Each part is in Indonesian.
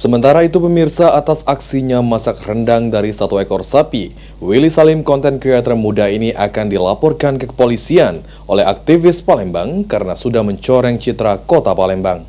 Sementara itu pemirsa, atas aksinya masak rendang dari satu ekor sapi, Willy Salim, konten kreator muda ini akan dilaporkan ke kepolisian oleh aktivis Palembang karena sudah mencoreng citra kota Palembang.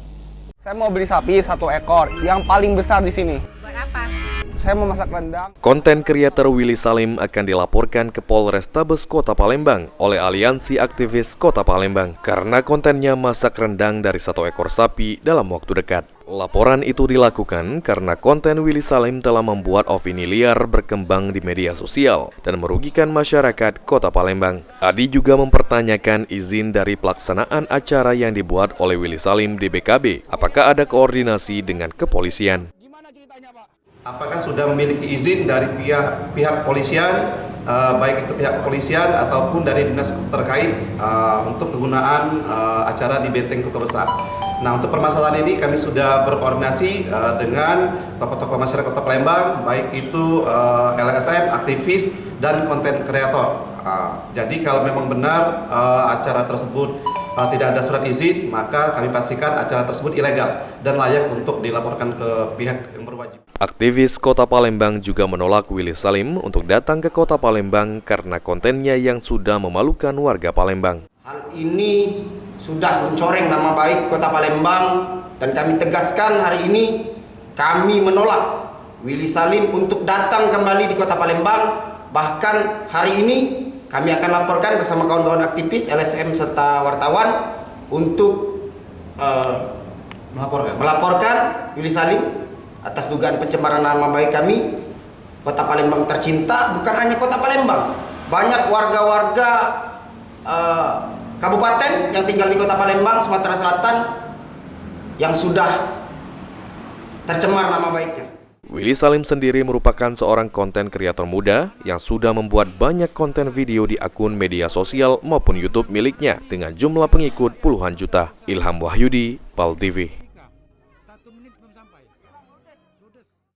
Saya mau beli sapi satu ekor, yang paling besar di sini. Buat apa? Saya mau masak rendang. Konten kreator Willy Salim akan dilaporkan ke Polrestabes Kota Palembang oleh Aliansi Aktivis Kota Palembang karena kontennya masak rendang dari satu ekor sapi dalam waktu dekat. Laporan itu dilakukan karena konten Willy Salim telah membuat opini liar berkembang di media sosial dan merugikan masyarakat Kota Palembang. Adi juga mempertanyakan izin dari pelaksanaan acara yang dibuat oleh Willy Salim di BKB. Apakah ada koordinasi dengan kepolisian? Apakah sudah memiliki izin dari pihak kepolisian, baik itu pihak kepolisian ataupun dari dinas terkait untuk penggunaan acara di Benteng Kota Besar. Nah, untuk permasalahan ini kami sudah berkoordinasi dengan tokoh-tokoh masyarakat Kota Palembang, baik itu LSM, aktivis, dan konten kreator. Jadi kalau memang benar acara tersebut tidak ada surat izin, maka kami pastikan acara tersebut ilegal dan layak untuk dilaporkan ke pihak yang berwajib. Aktivis Kota Palembang juga menolak Willy Salim untuk datang ke Kota Palembang karena kontennya yang sudah memalukan warga Palembang. Hal ini sudah mencoreng nama baik Kota Palembang dan kami tegaskan hari ini kami menolak Willy Salim untuk datang kembali di Kota Palembang. Bahkan hari ini kami akan laporkan bersama kawan-kawan aktivis, LSM serta wartawan untuk melaporkan Willy Salim atas dugaan pencemaran nama baik kami. Kota Palembang tercinta, bukan hanya Kota Palembang, banyak warga-warga kabupaten yang tinggal di Kota Palembang, Sumatera Selatan yang sudah tercemar nama baiknya. Willy Salim sendiri merupakan seorang konten kreator muda yang sudah membuat banyak konten video di akun media sosial maupun YouTube miliknya dengan jumlah pengikut puluhan juta. Ilham Wahyudi, PAL TV.